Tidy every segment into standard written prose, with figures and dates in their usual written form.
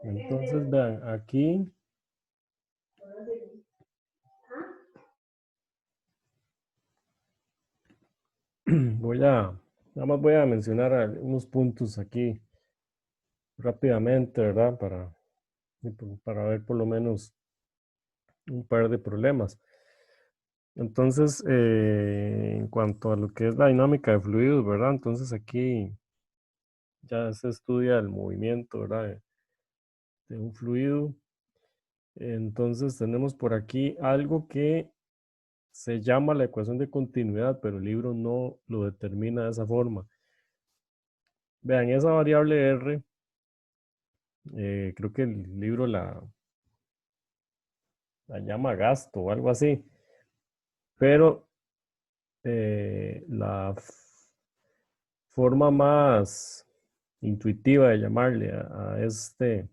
Entonces, vean, aquí nada más voy a mencionar unos puntos aquí rápidamente, ¿verdad? Para ver por lo menos un par de problemas. Entonces, en cuanto a lo que es la dinámica de fluidos, ¿verdad? Entonces aquí ya se estudia el movimiento, ¿verdad? De un fluido. Entonces tenemos por aquí algo que se llama la ecuación de continuidad, pero el libro no lo determina de esa forma. Vean, esa variable R, creo que el libro la llama gasto o algo así, pero la forma más intuitiva de llamarle a esa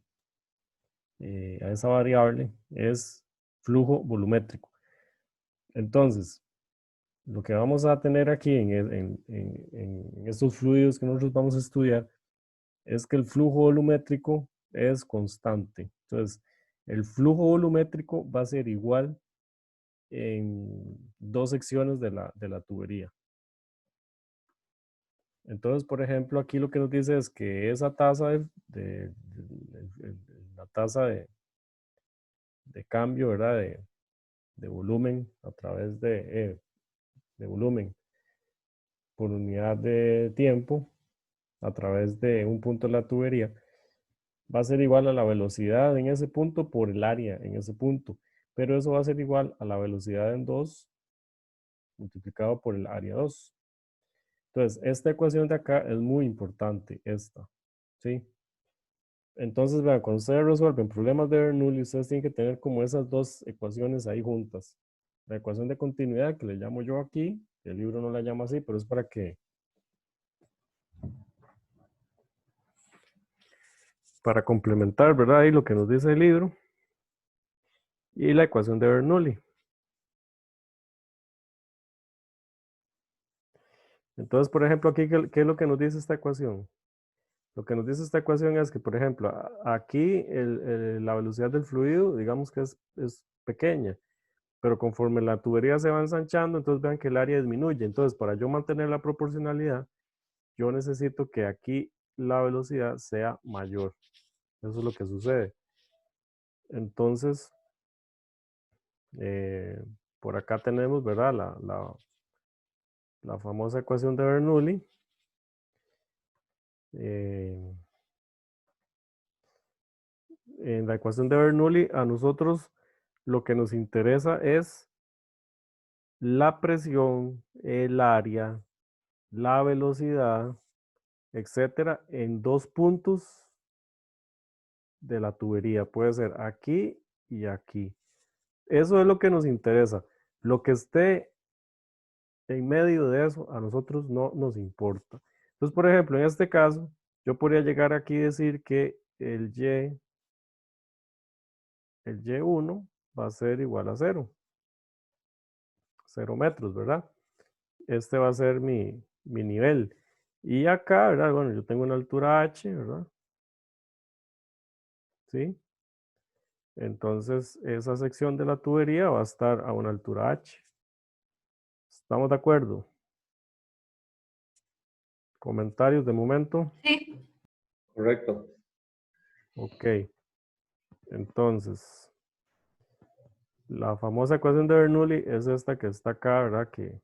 variable es flujo volumétrico. Entonces, lo que vamos a tener aquí en estos fluidos que nosotros vamos a estudiar es que el flujo volumétrico es constante. Entonces, el flujo volumétrico va a ser igual en dos secciones de la tubería. Entonces, por ejemplo, aquí lo que nos dice es que esa tasa la tasa de cambio, ¿verdad? De volumen a través de volumen por unidad de tiempo a través de un punto de la tubería va a ser igual a la velocidad en ese punto por el área en ese punto. Pero eso va a ser igual a la velocidad en 2 multiplicado por el área 2. Entonces, esta ecuación de acá es muy importante, esta, ¿sí? Entonces, vean, cuando ustedes resuelven problemas de Bernoulli, ustedes tienen que tener como esas dos ecuaciones ahí juntas. La ecuación de continuidad, que le llamo yo aquí, el libro no la llama así, pero es para complementar, ¿verdad? Ahí lo que nos dice el libro. Y la ecuación de Bernoulli. Entonces, por ejemplo, aquí, ¿qué es lo que nos dice esta ecuación? Lo que nos dice esta ecuación es que, por ejemplo, aquí la velocidad del fluido, digamos que es pequeña, pero conforme la tubería se va ensanchando, entonces vean que el área disminuye. Entonces, para yo mantener la proporcionalidad, yo necesito que aquí la velocidad sea mayor. Eso es lo que sucede. Entonces, eh, por acá tenemos, ¿verdad? La famosa ecuación de Bernoulli. Eh, en la ecuación de Bernoulli, a nosotros lo que nos interesa es la presión, el área, la velocidad, etcétera, en dos puntos de la tubería. Puede ser aquí y aquí. Eso es lo que nos interesa. Lo que esté en medio de eso, a nosotros no nos importa. Entonces, por ejemplo, en este caso, yo podría llegar aquí y decir que el Y1 va a ser igual a 0 metros, ¿verdad? Este va a ser mi nivel. Y acá, ¿verdad? Bueno, yo tengo una altura H, ¿verdad? ¿Sí? Entonces, esa sección de la tubería va a estar a una altura H. ¿Estamos de acuerdo? ¿Comentarios de momento? Sí. Correcto. Ok. Entonces, la famosa ecuación de Bernoulli es esta que está acá, ¿verdad? Que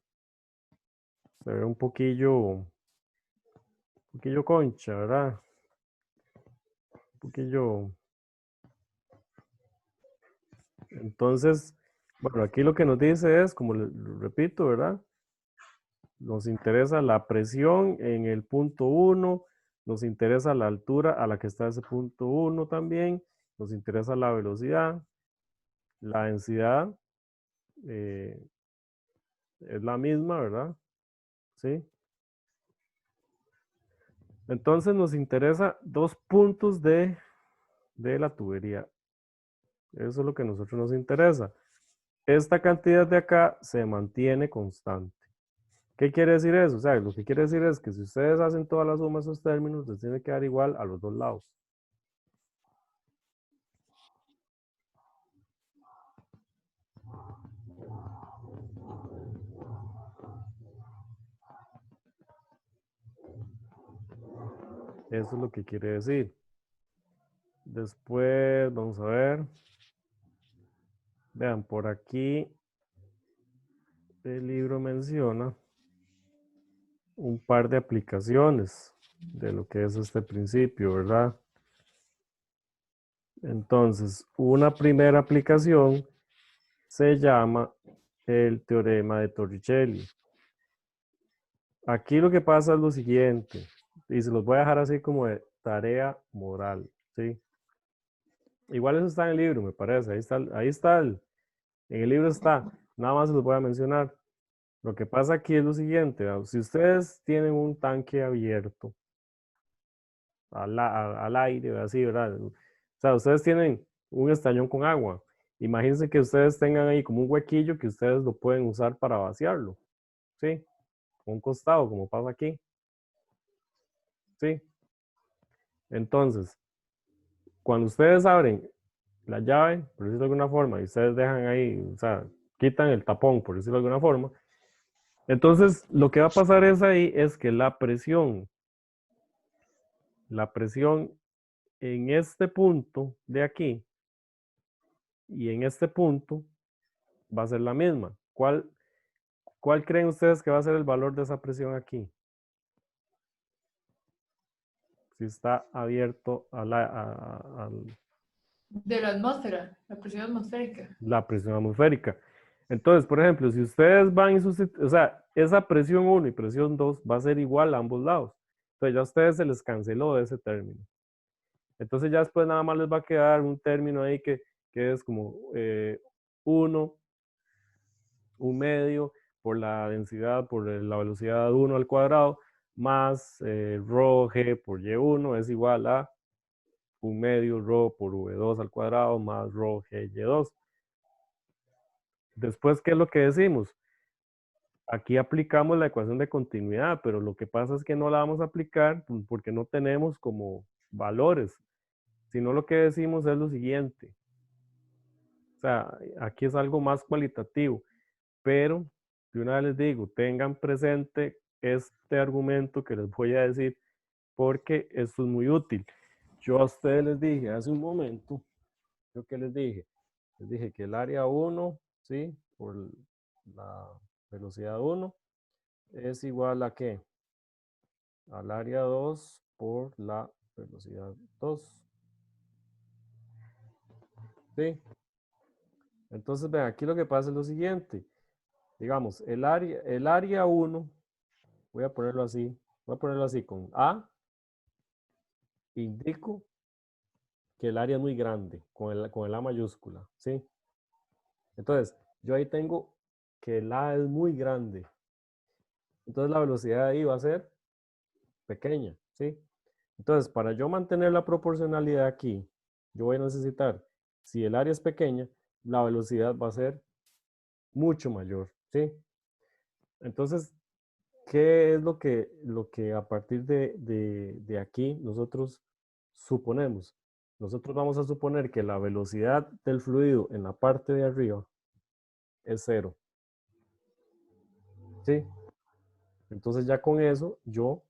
se ve un poquillo concha, ¿verdad? Un poquillo. Entonces, bueno, aquí lo que nos dice es, como lo repito, ¿verdad? Nos interesa la presión en el punto 1, nos interesa la altura a la que está ese punto 1 también, nos interesa la velocidad, la densidad eh, es la misma, ¿verdad? Sí. Entonces nos interesa dos puntos de la tubería. Eso es lo que a nosotros nos interesa. Esta cantidad de acá se mantiene constante. ¿Qué quiere decir eso? O sea, lo que quiere decir es que si ustedes hacen todas las sumas de esos términos, les tiene que dar igual a los dos lados. Eso es lo que quiere decir. Después, vamos a ver. Vean, por aquí el libro menciona un par de aplicaciones de lo que es este principio, ¿verdad? Entonces, una primera aplicación se llama el teorema de Torricelli. Aquí lo que pasa es lo siguiente, y se los voy a dejar así como de tarea moral, ¿sí? Igual eso está en el libro, me parece, ahí está, en el libro está, nada más se los voy a mencionar. Lo que pasa aquí es lo siguiente, si ustedes tienen un tanque abierto al aire, así, ¿verdad? O sea, ustedes tienen un estañón con agua. Imagínense que ustedes tengan ahí como un huequillo que ustedes lo pueden usar para vaciarlo, ¿sí? Un costado, como pasa aquí, ¿sí? Entonces, cuando ustedes abren la llave, por decirlo de alguna forma, y ustedes dejan ahí, o sea, quitan el tapón, por decirlo de alguna forma, entonces lo que va a pasar es ahí es que la presión en este punto de aquí y en este punto va a ser la misma. ¿Cuál creen ustedes que va a ser el valor de esa presión aquí? Si está abierto a De la atmósfera, la presión atmosférica. la presión atmosférica. Entonces, por ejemplo, si ustedes van y o sea, esa presión 1 y presión 2 va a ser igual a ambos lados. Entonces ya a ustedes se les canceló ese término. Entonces ya después nada más les va a quedar un término ahí que es como 1, un medio por la densidad, por la velocidad 1 al cuadrado, más rho g por y1 es igual a un medio rho por v2 al cuadrado más rho g y2. Después, ¿qué es lo que decimos? Aquí aplicamos la ecuación de continuidad, pero lo que pasa es que no la vamos a aplicar porque no tenemos como valores, sino lo que decimos es lo siguiente. O sea, aquí es algo más cualitativo, pero de una vez les digo, tengan presente este argumento que les voy a decir porque esto es muy útil. Yo a ustedes les dije hace un momento, ¿yo qué les dije? Les dije que el área 1, ¿sí? Por la velocidad 1 es igual a ¿qué? Al área 2 por la velocidad 2. ¿Sí? Entonces, vean, aquí lo que pasa es lo siguiente. Digamos, el área 1, voy a ponerlo así con A, indico que el área es muy grande, con el A mayúscula, ¿sí? Entonces, yo ahí tengo que el A es muy grande. Entonces, la velocidad ahí va a ser pequeña, ¿sí? Entonces, para yo mantener la proporcionalidad aquí, yo voy a necesitar, si el área es pequeña, la velocidad va a ser mucho mayor, ¿sí? Entonces, ¿qué es lo que a partir de aquí nosotros suponemos? Nosotros vamos a suponer que la velocidad del fluido en la parte de arriba es cero, ¿sí? Entonces ya con eso yo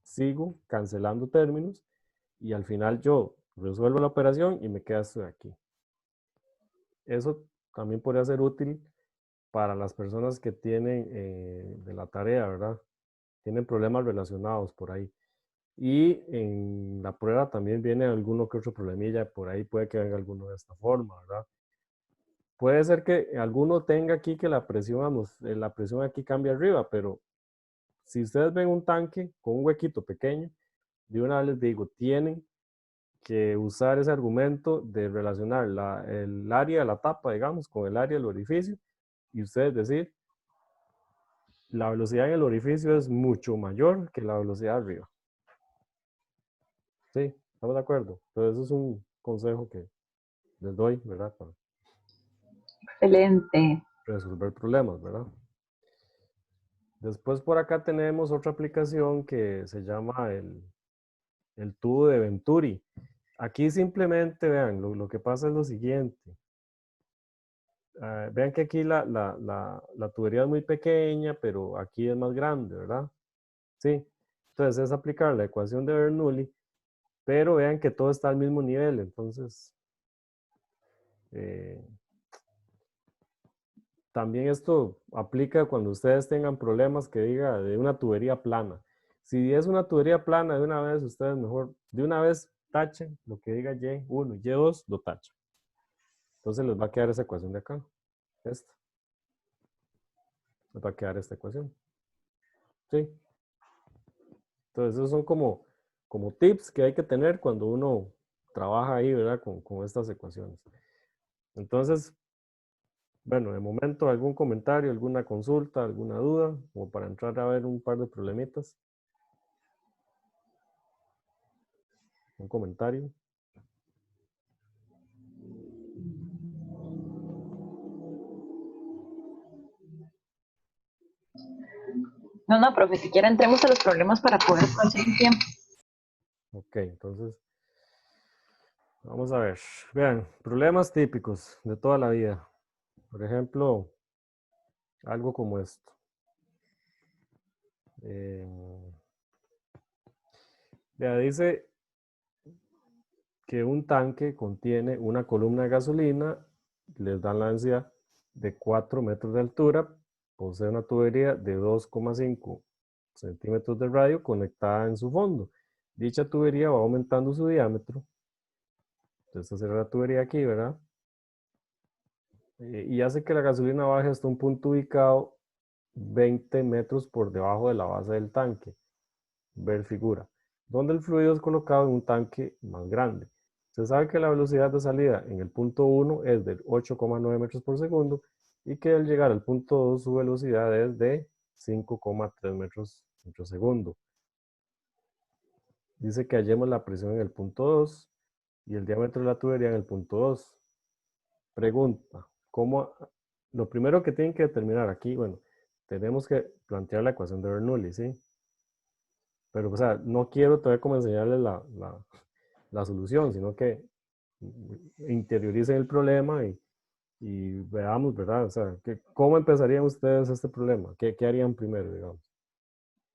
sigo cancelando términos y al final yo resuelvo la operación y me queda esto de aquí. Eso también podría ser útil para las personas que tienen de la tarea, ¿verdad? Tienen problemas relacionados por ahí. Y en la prueba también viene alguno que otro problemilla, por ahí puede que venga alguno de esta forma, ¿verdad? Puede ser que alguno tenga aquí que la presión aquí cambia arriba, pero si ustedes ven un tanque con un huequito pequeño, de una vez les digo, tienen que usar ese argumento de relacionar el área de la tapa, digamos, con el área del orificio, y ustedes decir, la velocidad en el orificio es mucho mayor que la velocidad arriba. ¿Sí? ¿Estamos de acuerdo? Entonces, eso es un consejo que les doy, ¿verdad? Para Excelente. resolver problemas, ¿verdad? Después por acá tenemos otra aplicación que se llama el tubo de Venturi. Aquí simplemente, vean, lo que pasa es lo siguiente. Vean que aquí la tubería es muy pequeña, pero aquí es más grande, ¿verdad? Sí. Entonces es aplicar la ecuación de Bernoulli, pero vean que todo está al mismo nivel, entonces también esto aplica cuando ustedes tengan problemas que diga de una tubería plana. Si es una tubería plana, de una vez ustedes mejor, de una vez tachen lo que diga Y1 y Y2, lo tachan. Entonces les va a quedar esa ecuación de acá, esta. Les va a quedar esta ecuación. ¿Sí? Entonces esos son como tips que hay que tener cuando uno trabaja ahí, ¿verdad? Con estas ecuaciones. Entonces, bueno, de momento, ¿algún comentario, alguna consulta, alguna duda? Como para entrar a ver un par de problemitas. Un comentario. No, no, profe, si quiere entremos a los problemas para poder conseguir tiempo. Ok, entonces, vamos a ver. Vean, problemas típicos de toda la vida. Por ejemplo, algo como esto. Ya dice que un tanque contiene una columna de gasolina, les dan la densidad de 4 metros de altura, posee una tubería de 2,5 centímetros de radio conectada en su fondo. Dicha tubería va aumentando su diámetro. Entonces, esta será la tubería aquí, ¿verdad? Y hace que la gasolina baje hasta un punto ubicado 20 metros por debajo de la base del tanque. Ver figura, donde el fluido es colocado en un tanque más grande. Se sabe que la velocidad de salida en el punto 1 es de 8,9 metros por segundo y que al llegar al punto 2 su velocidad es de 5,3 metros por segundo. Dice que hallemos la presión en el punto 2 y el diámetro de la tubería en el punto 2. Pregunta, ¿cómo? Lo primero que tienen que determinar aquí, bueno, tenemos que plantear la ecuación de Bernoulli, ¿sí? Pero, o sea, no quiero todavía como enseñarles la solución, sino que interioricen el problema y veamos, ¿verdad? O sea, ¿cómo empezarían ustedes este problema? ¿Qué harían primero, digamos?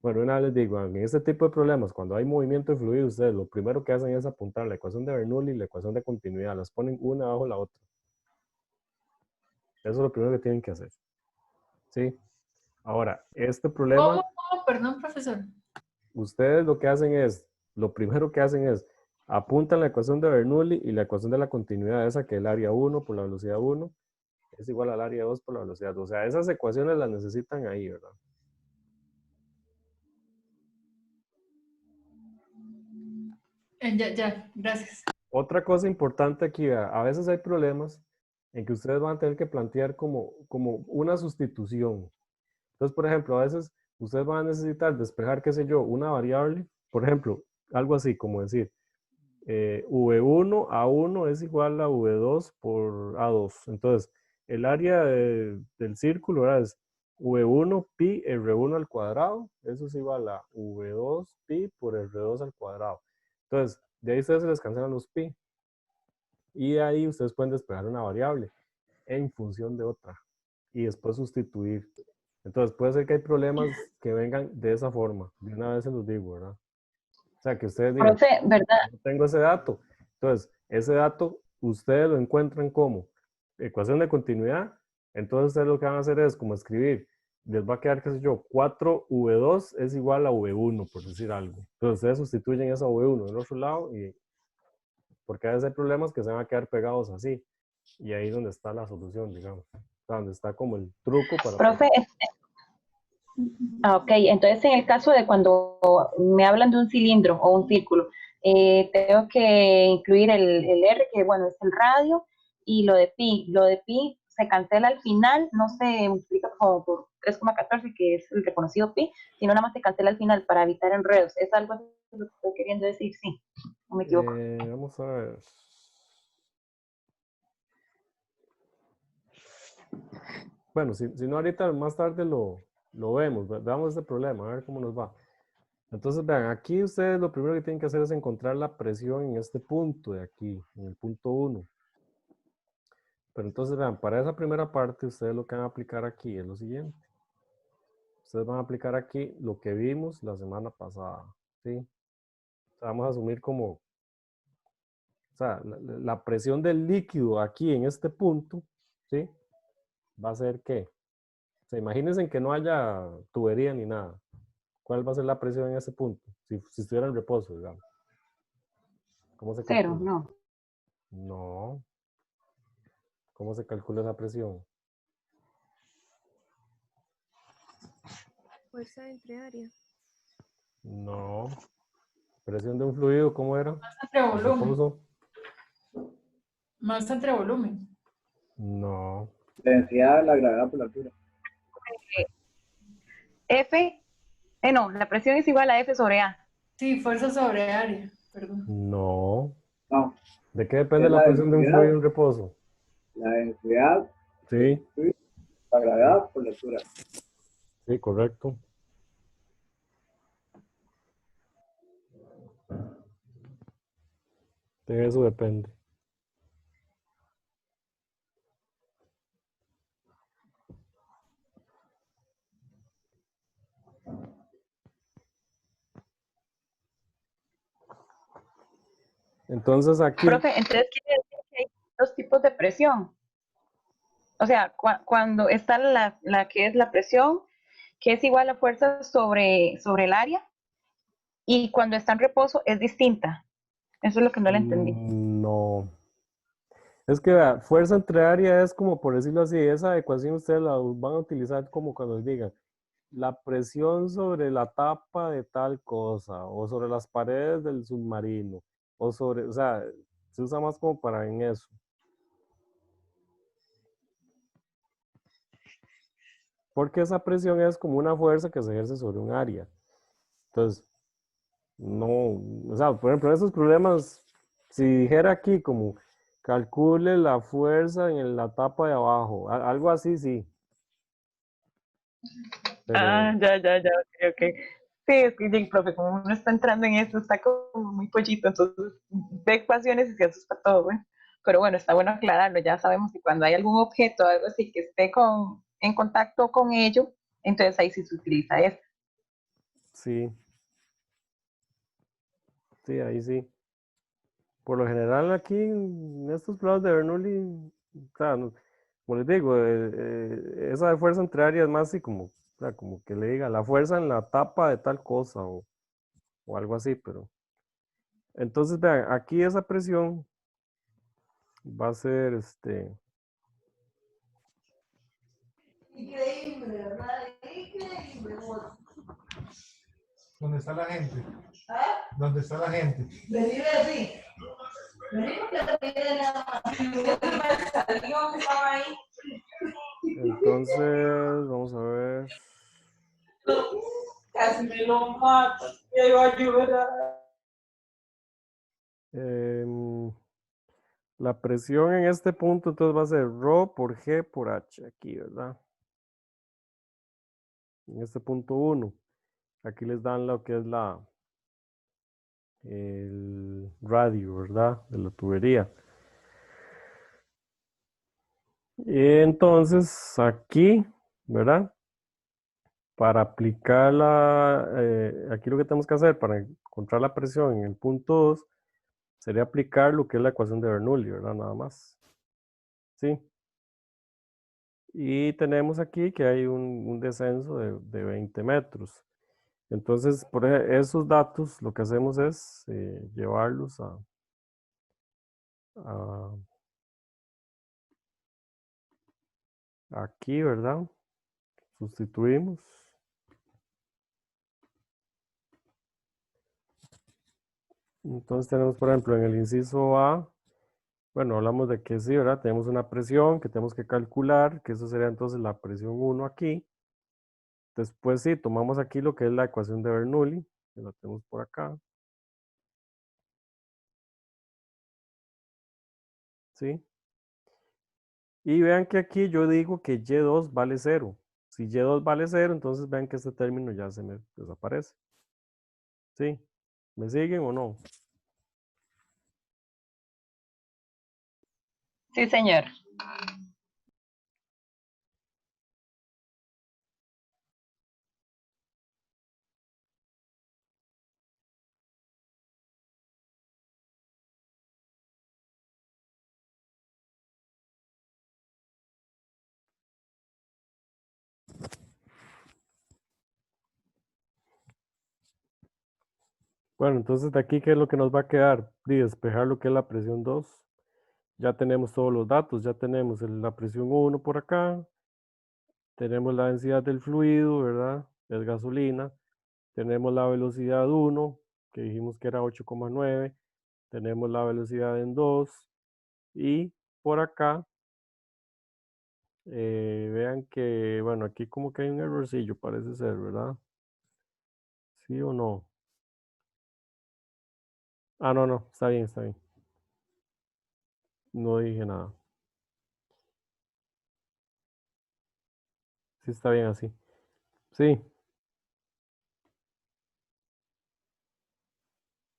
Bueno, una vez les digo, en este tipo de problemas, cuando hay movimiento de fluido, ustedes lo primero que hacen es apuntar la ecuación de Bernoulli y la ecuación de continuidad, las ponen una bajo la otra. Eso es lo primero que tienen que hacer. ¿Sí? Ahora, este problema, ¿Cómo? Perdón, profesor. ustedes lo que hacen es, lo primero que hacen es, apuntan la ecuación de Bernoulli y la ecuación de la continuidad, esa que es el área 1 por la velocidad 1 es igual al área 2 por la velocidad 2. O sea, esas ecuaciones las necesitan ahí, ¿verdad? Ya, gracias. Otra cosa importante aquí, a veces hay problemas en que ustedes van a tener que plantear como una sustitución. Entonces, por ejemplo, a veces ustedes van a necesitar despejar, qué sé yo, una variable. Por ejemplo, algo así como decir, V1 A1 es igual a V2 por A2. Entonces, el área del círculo, ¿verdad? Es V1 pi R1 al cuadrado. Eso es igual a V2 pi por R2 al cuadrado. Entonces, de ahí ustedes se les cancelan los pi. Y de ahí ustedes pueden despejar una variable en función de otra. Y después sustituir. Entonces, puede ser que hay problemas que vengan de esa forma. De una vez se los digo, ¿verdad? O sea, que ustedes digan, Profe, ¿verdad? no tengo ese dato. Entonces, ese dato ustedes lo encuentran como ecuación de continuidad. Entonces, ustedes lo que van a hacer es como escribir, les va a quedar, qué sé yo, 4V2 es igual a V1, por decir algo. Entonces, ustedes sustituyen esa V1 del otro lado y porque a veces hay problemas que se van a quedar pegados así. Y ahí es donde está la solución, digamos. O sea, donde está como el truco para poder. Profe, ok, entonces en el caso de cuando me hablan de un cilindro o un círculo, tengo que incluir el R, que bueno, es el radio, y lo de pi. Lo de pi se cancela al final, no se multiplica como por 3,14, que es el reconocido pi, sino nada más se cancela al final para evitar enredos. Es algo así lo que estoy queriendo decir, sí, no me equivoco. Vamos a ver. Bueno, si no ahorita más tarde lo vemos, veamos este problema, a ver cómo nos va. Entonces, vean, aquí ustedes lo primero que tienen que hacer es encontrar la presión en este punto de aquí, en el punto 1. Pero entonces, vean, para esa primera parte, ustedes lo que van a aplicar aquí es lo siguiente. ustedes van a aplicar aquí lo que vimos la semana pasada, ¿sí? O sea, vamos a asumir como, o sea, la presión del líquido aquí en este punto, ¿sí? Va a ser ¿qué? O sea, imagínense que no haya tubería ni nada. ¿Cuál va a ser la presión en ese punto? Si estuviera en reposo, digamos. ¿Cómo se Cero, calcula? no. No. ¿Cómo se calcula esa presión? Fuerza entre área. No. Presión de un fluido, ¿cómo era? Entre En volumen. reposo. Masa entre volumen. No. La densidad de la gravedad por la altura. F, no, la presión es igual a F sobre A. Sí, fuerza sobre área. Perdón. No. No, ¿De qué depende es la la presión de un fluido densidad, en reposo? la densidad, Sí. la gravedad por la altura. Sí, correcto. De eso depende. Entonces aquí, Profe, entonces quiere decir que hay dos tipos de presión. O sea, cuando está la que es la presión, que es igual a fuerza sobre el área, y cuando está en reposo es distinta. Eso es lo que no le entendí. no. Es que vea, fuerza entre área es como, por decirlo así, esa ecuación ustedes la van a utilizar como cuando digan la presión sobre la tapa de tal cosa, o sobre las paredes del submarino, o sobre, o sea, se usa más como para en eso. Porque esa presión es como una fuerza que se ejerce sobre un área. Entonces, no, o sea, por ejemplo, esos problemas, si dijera aquí como calcule la fuerza en la tapa de abajo, algo así, sí. Ah, Pero ya, ok, ok. Sí, es que sí, profe, como uno está entrando en esto, está como muy pollito, entonces ve ecuaciones y se asusta todo, güey. Pero bueno, está bueno aclararlo, ya sabemos que cuando hay algún objeto o algo así que esté en contacto con ello, entonces ahí sí se utiliza eso. sí, sí, ahí sí. Por lo general aquí en estos planos de Bernoulli, o sea, como les digo, esa de fuerza entre áreas es más así como, o sea, como que le diga la fuerza en la tapa de tal cosa o algo así, pero entonces vean, aquí esa presión va a ser Increíble, ¿verdad? Increíble. ¿Dónde está la gente? ¿Ah? ¿Dónde está la gente? Venir así. Venir porque te pide nada más. Me salió que estaba ahí. entonces, vamos a ver. Casi me lo mata. Ya iba a llorar. em, la presión en este punto entonces va a ser ρ por G por H aquí, ¿verdad? En este punto 1. Aquí les dan lo que es el radio, ¿verdad? De la tubería. Y entonces aquí, ¿verdad? Para aplicar aquí lo que tenemos que hacer para encontrar la presión en el punto 2 sería aplicar lo que es la ecuación de Bernoulli, ¿verdad? Nada más. ¿Sí? Y tenemos aquí que hay un descenso de 20 metros. Entonces, por esos datos, lo que hacemos es llevarlos a aquí, ¿verdad? Sustituimos. Entonces tenemos, por ejemplo, en el inciso A, bueno, hablamos de que sí, ¿verdad? Tenemos una presión que tenemos que calcular, que eso sería entonces la presión 1 aquí. Después sí, tomamos aquí lo que es la ecuación de Bernoulli, que la tenemos por acá. ¿Sí? Y vean que aquí yo digo que Y2 vale 0. Si Y2 vale 0, entonces vean que este término ya se me desaparece. ¿Sí? ¿Me siguen o no? Sí, señor. Bueno, entonces de aquí, ¿qué es lo que nos va a quedar? Y despejar lo que es la presión 2. Ya tenemos todos los datos, ya tenemos la presión 1 por acá, tenemos la densidad del fluido, ¿verdad? Es gasolina. Tenemos la velocidad 1, que dijimos que era 8,9. Tenemos la velocidad en 2. Y por acá, vean que, bueno, aquí como que hay un errorcillo, parece ser, ¿verdad? ¿Sí o no? Ah, no, no, está bien, está bien. No dije nada. Sí, está bien así. Sí,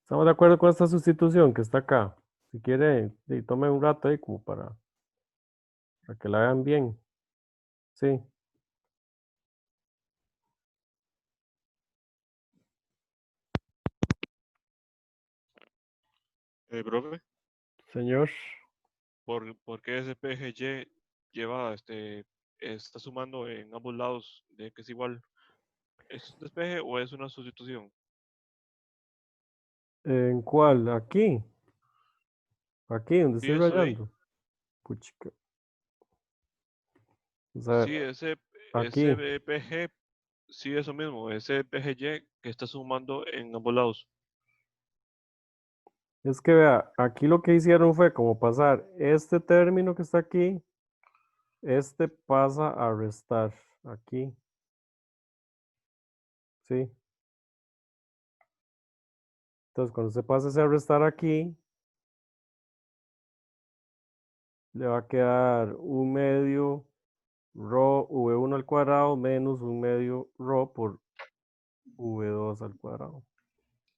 estamos de acuerdo con esta sustitución que está acá. Si quiere, tome un rato ahí como para que la vean bien. Sí, Profe, señor. ¿por qué ese PGY lleva, está sumando en ambos lados de que es igual? ¿Es un despeje o es una sustitución? ¿En cuál? Aquí. Aquí, donde Sí, estoy eso ahí. rayando. Puchica. O sea, Sí, ese aquí. PG, sí, eso mismo, ese PGY que está sumando en ambos lados. Es que vea, aquí lo que hicieron fue como pasar este término que está aquí, este pasa a restar aquí, ¿sí? Entonces, cuando se pasa ese a restar aquí, le va a quedar un medio rho V1 al cuadrado menos un medio rho por V2 al cuadrado.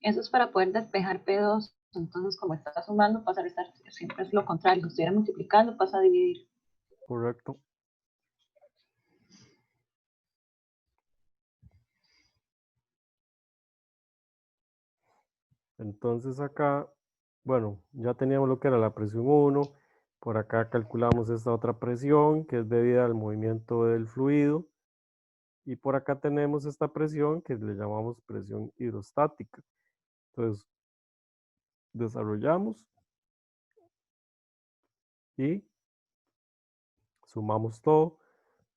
Eso es para poder despejar P2. Entonces, como está sumando, pasa a restar. Siempre es lo contrario. Si estuviera multiplicando, pasa a dividir. Correcto. Entonces acá, bueno, ya teníamos lo que era la presión 1. Por acá calculamos esta otra presión que es debida al movimiento del fluido. Y por acá tenemos esta presión que le llamamos presión hidrostática. Entonces, desarrollamos y sumamos todo.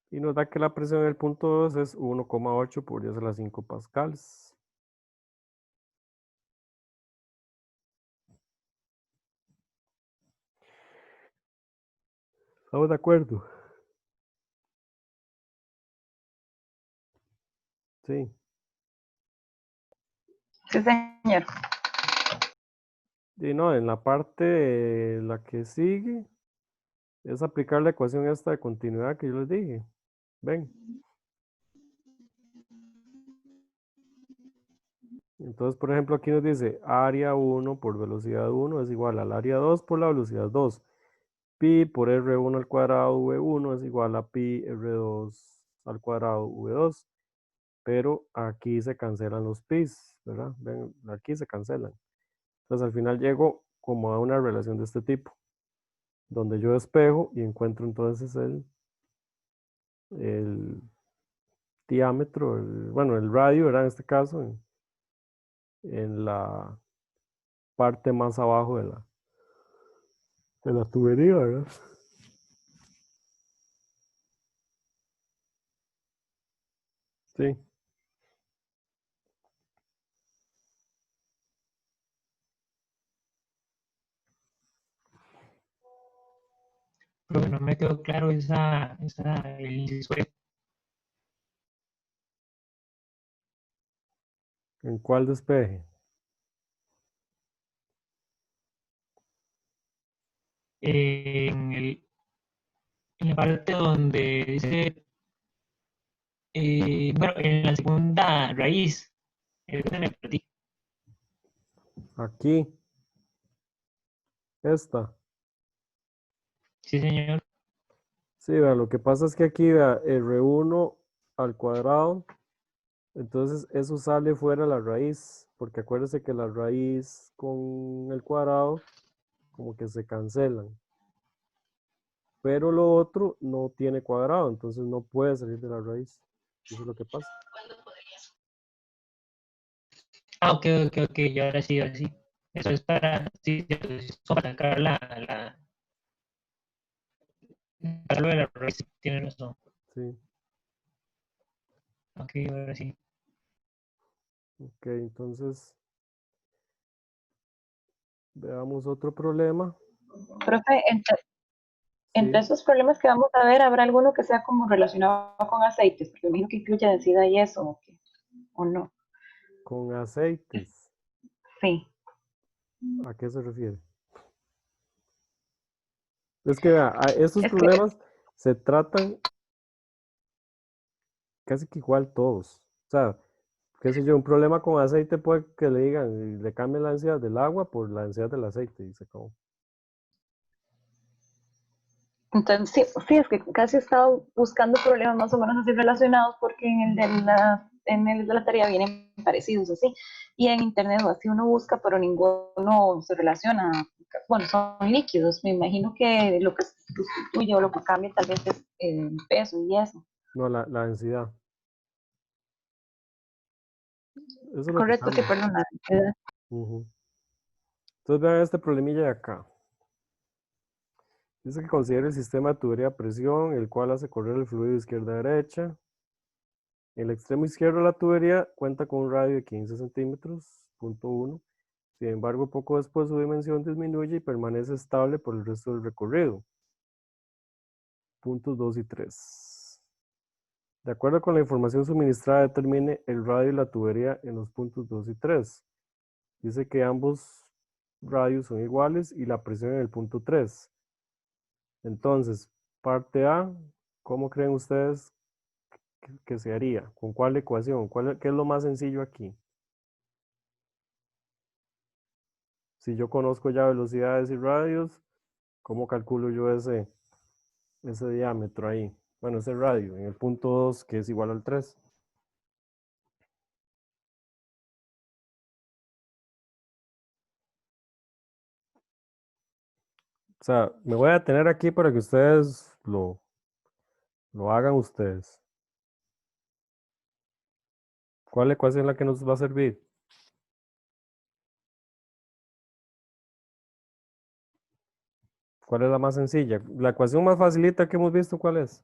Y nos da que la presión en el punto 2 es 1,8 por 10 a la 5 pascales. ¿Estamos de acuerdo? Sí. Sí, señor. Y no, en la parte, la que sigue, es aplicar la ecuación esta de continuidad que yo les dije. Ven. Entonces, por ejemplo, aquí nos dice área 1 por velocidad 1 es igual al área 2 por la velocidad 2. Pi por R1 al cuadrado V1 es igual a pi R2 al cuadrado V2. Pero aquí se cancelan los pi's, ¿verdad? Ven, aquí se cancelan. Entonces, al final llego como a una relación de este tipo, donde yo despejo y encuentro entonces el diámetro, bueno, el radio, ¿verdad? En este caso, en la parte más abajo de la tubería, ¿verdad? Sí. Pero no me quedó claro el inciso E. ¿En cuál despeje? En en la parte donde dice, bueno, en la segunda raíz, que me perdí. Aquí, esta. Sí, señor. Sí, vea, lo que pasa es que aquí, vea, R1 al cuadrado, entonces eso sale fuera de la raíz, porque acuérdese que la raíz con el cuadrado como que se cancelan. Pero lo otro no tiene cuadrado, entonces no puede salir de la raíz. Eso es lo que pasa. Ah, ok, y ahora sí, ahora sí. Eso es para, sí, sí, para sacar para lo de la raíz, sí, tiene razón. Sí. Ok, ahora sí. Ok, entonces veamos otro problema. Profe, entre Sí, esos problemas que vamos a ver, ¿habrá alguno que sea como relacionado con aceites? Porque me imagino que incluye densidad y eso, ¿o no? con aceites. Sí. ¿A qué se refiere? Es que vea, estos Es que, problemas se tratan casi que igual todos. O sea, qué sé yo, un problema con aceite puede que le digan, y le cambien la densidad del agua por la densidad del aceite y se acabó. entonces, sí, sí, es que casi he estado buscando problemas más o menos así relacionados porque en el de la tarea vienen parecidos así. Y en internet o así uno busca, pero ninguno se relaciona. Bueno, son líquidos. Me imagino que lo que sustituye o lo que cambia tal vez es el peso y eso. No, la densidad. Eso es lo que Correcto, sí, cambia. perdón. Ujú. Entonces vean este problemilla de acá. Dice que considere el sistema de tubería a presión, el cual hace correr el fluido de izquierda a derecha. El extremo izquierdo de la tubería cuenta con un radio de 15 centímetros, punto 1. Sin embargo, poco después su dimensión disminuye y permanece estable por el resto del recorrido. Puntos 2 y 3. De acuerdo con la información suministrada, determine el radio de la tubería en los puntos 2 y 3. Dice que ambos radios son iguales y la presión en el punto 3. Entonces, parte A, ¿cómo creen ustedes que se haría? ¿Con cuál ecuación? ¿Qué es lo más sencillo aquí? Si yo conozco ya velocidades y radios, ¿cómo calculo yo ese diámetro ahí? Bueno, ese radio en el punto 2 que es igual al 3. O sea, me voy a detener aquí para que ustedes lo hagan ustedes. ¿Cuál ecuación es la que nos va a servir? ¿Cuál es la más sencilla? La ecuación más facilita que hemos visto, ¿cuál es?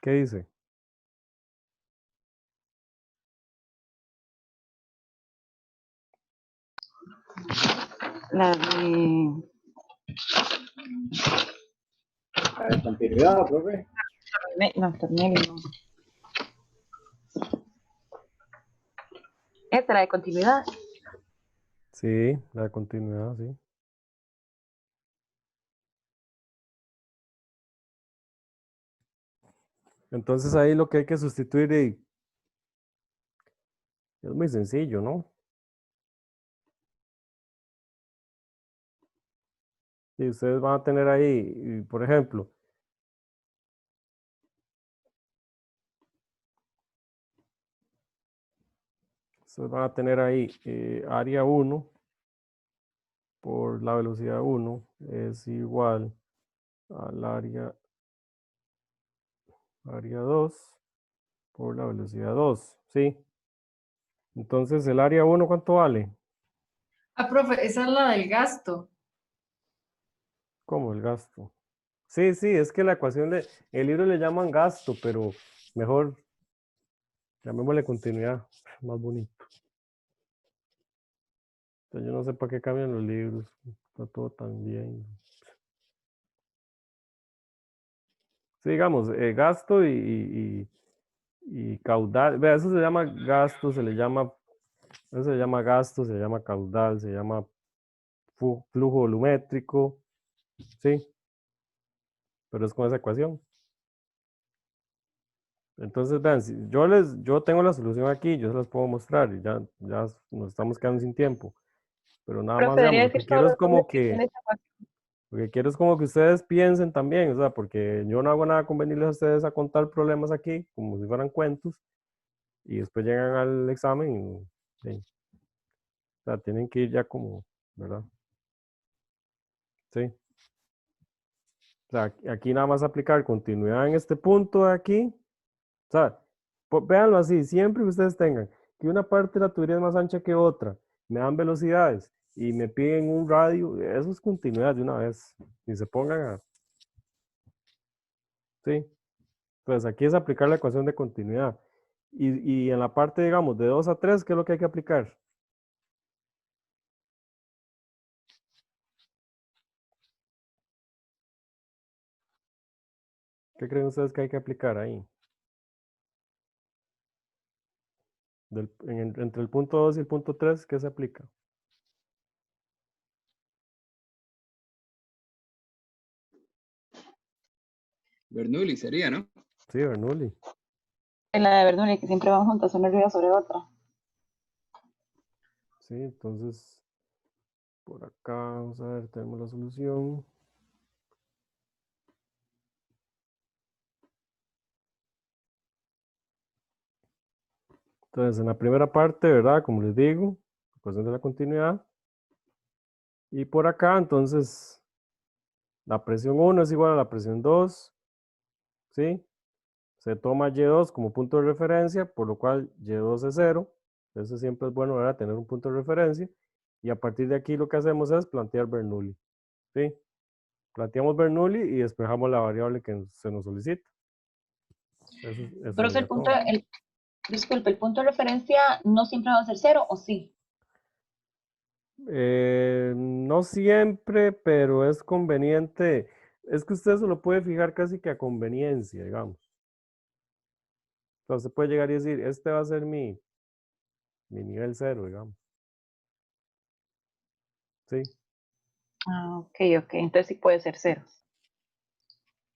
¿Qué dice? La de... La de continuidad, profe. No, Tornelli, no. Esta, la de continuidad. Sí, la continuidad, sí. Entonces ahí lo que hay que sustituir es muy sencillo, ¿no? Y ustedes van a tener ahí, por ejemplo, ustedes van a tener ahí área 1 por la velocidad 1 es igual al área 2 por la velocidad 2, ¿sí? Entonces, el área 1, ¿cuánto vale? Ah, profe, esa es la del gasto. ¿Cómo el gasto? Sí, sí, es que la ecuación el libro le llaman gasto, pero mejor llamémosle continuidad, más bonito. Entonces, yo no sé para qué cambian los libros, está todo tan bien. Sí, digamos, gasto y caudal, vea, eso se llama gasto, eso se llama gasto, se llama caudal, se llama flujo volumétrico, sí, pero es con esa ecuación. Entonces, vean, si yo tengo la solución aquí, yo se las puedo mostrar y ya nos estamos quedando sin tiempo. Pero nada más, Profe, debería digamos, decir todos los nombres que tiene esta ecuación. lo que quiero es como que ustedes piensen también, o sea, porque yo no hago nada con venirles a ustedes a contar problemas aquí, como si fueran cuentos, y después llegan al examen y, o sea, tienen que ir ya como, ¿verdad? Sí. O sea, aquí nada más aplicar continuidad en este punto de aquí. O sea, Véanlo así, siempre que ustedes tengan que una parte de la tubería es más ancha que otra, me dan velocidades y me piden un radio, eso es continuidad de una vez. Y se pongan a... Sí, pues aquí es aplicar la ecuación de continuidad. Y en la parte, digamos, de 2 a 3, ¿qué es lo que hay que aplicar? ¿Qué creen ustedes que hay que aplicar ahí? Entre el punto 2 y el punto 3, ¿qué se aplica? Bernoulli sería, ¿no? Sí, Bernoulli. En la de Bernoulli, que siempre van juntas, una arriba sobre otra. Sí, entonces, por acá, vamos a ver, tenemos la solución. Entonces, en la primera parte, ¿verdad? Como les digo, ecuación de la continuidad. Y por acá, entonces, la presión 1 es igual a la presión 2, ¿sí? Se toma Y2 como punto de referencia, por lo cual Y2 es 0. Eso siempre es bueno, ¿verdad? Tener un punto de referencia. Y a partir de aquí lo que hacemos es plantear Bernoulli, ¿sí? Planteamos Bernoulli y despejamos la variable que se nos solicita. Eso Pero sería el punto, todo. disculpe, el punto de referencia no siempre va a ser 0, ¿o sí? No siempre, pero es conveniente. Es que usted se lo puede fijar casi que a conveniencia, digamos. Entonces puede llegar y decir, este va a ser mi nivel 0, digamos. Sí, Ah, ok, ok. Entonces sí puede ser 0.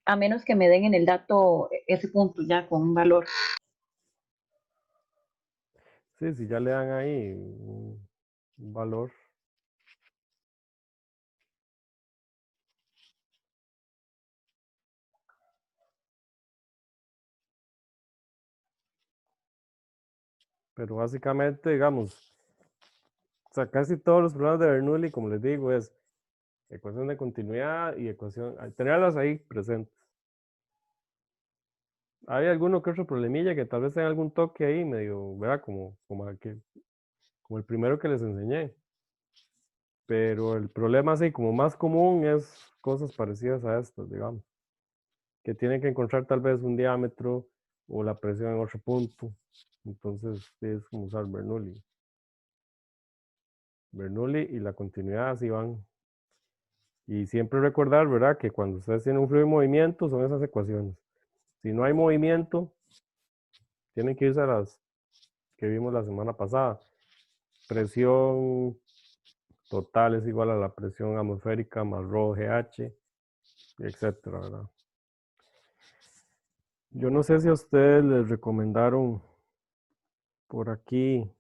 A menos que me den en el dato ese punto ya con un valor. sí, si ya le dan ahí un valor. Pero básicamente, digamos, o sea, casi todos los problemas de Bernoulli, como les digo, es ecuación de continuidad y ecuación, tenerlas ahí presentes. Hay alguno que otro problemilla que tal vez tenga algún toque ahí, medio, ¿verdad? Como el primero que les enseñé. Pero el problema así como más común es cosas parecidas a estas, digamos. Que tienen que encontrar tal vez un diámetro o la presión en otro punto. Entonces sí, es como usar Bernoulli. Bernoulli y la continuidad así van. Y siempre recordar, ¿verdad? Que cuando ustedes tienen un fluido en movimiento son esas ecuaciones. Si no hay movimiento, tienen que irse a las que vimos la semana pasada. Presión total es igual a la presión atmosférica más rho GH, etcétera, ¿verdad? Yo no sé si a ustedes les recomendaron por aquí,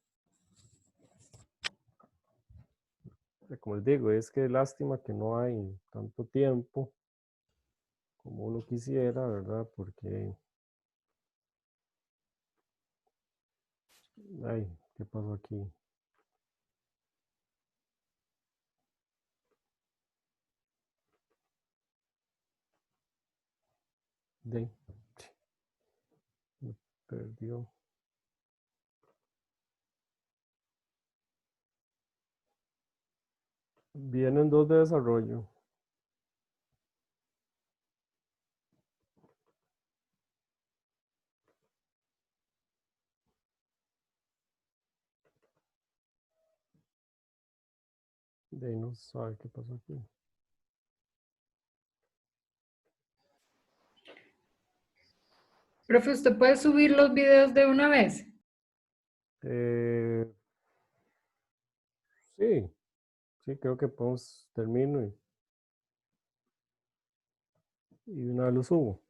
como les digo, es que lástima que no hay tanto tiempo como uno quisiera, ¿verdad? Porque, ay, ¿qué pasó aquí? De, me perdió. Vienen dos de desarrollo. De no sabe qué pasó aquí. Profe, ¿usted puede subir los videos de una vez? Eh, sí, sí, creo que podemos termino y una vez lo subo.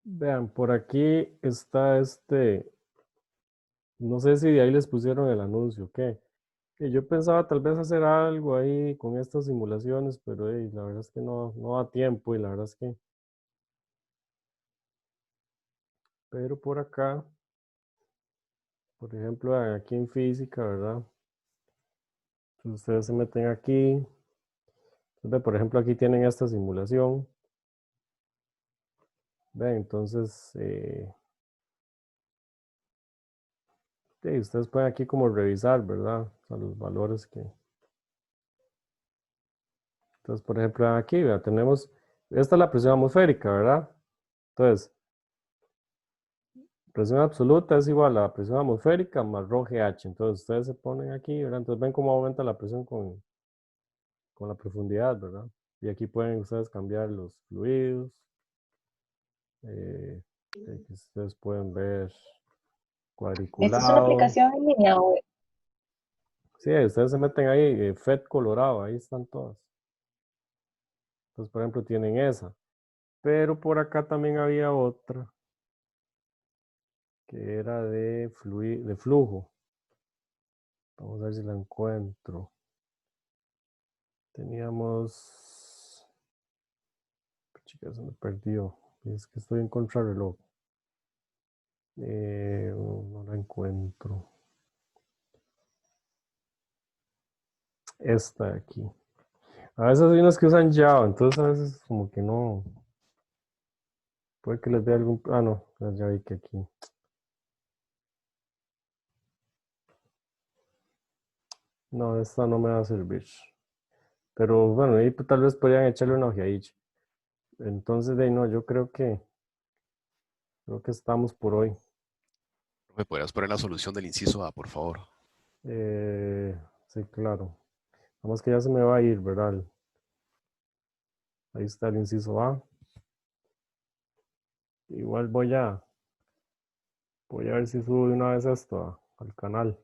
Vean, por aquí está no sé si de ahí les pusieron el anuncio, ¿qué? Que yo pensaba tal vez hacer algo ahí con estas simulaciones, pero la verdad es que no da tiempo y la verdad es que, pero por acá, por ejemplo, vean, aquí en física, ¿verdad? Entonces ustedes se meten aquí, entonces, por ejemplo, aquí tienen esta simulación. Ven, entonces, sí, ustedes pueden aquí como revisar, ¿verdad? O sea, los valores que... Entonces, por ejemplo, aquí, vea, tenemos, esta es la presión atmosférica, ¿verdad? Entonces, presión absoluta es igual a la presión atmosférica más rho GH. Entonces, ustedes se ponen aquí, ¿verdad? Entonces, ven cómo aumenta la presión con la profundidad, ¿verdad? Y aquí pueden ustedes cambiar los fluidos. Aquí ustedes pueden ver ¿Esta es una cuadriculado. aplicación en línea o Sí, ustedes se meten ahí, FED Colorado, ahí están todas. Entonces, por ejemplo, tienen esa. Pero por acá también había otra que era de flujo. Vamos a ver si la encuentro. Teníamos... Chicas, se me perdió. Es que estoy en contrarreloj. No la encuentro. Esta de aquí. A veces hay unos que usan Java, entonces a veces como que no. Puede que les dé algún... Ah, no, ya vi que aquí. No, esta no me va a servir. Pero bueno, ahí tal vez podrían echarle una ojeadilla. Entonces, de ahí no, yo creo que estamos por hoy. ¿Me podrías poner la solución del inciso A, por favor? Sí, claro. Vamos que ya se me va a ir, ¿verdad? Ahí está el inciso A. Igual voy a ver si subo de una vez esto al canal.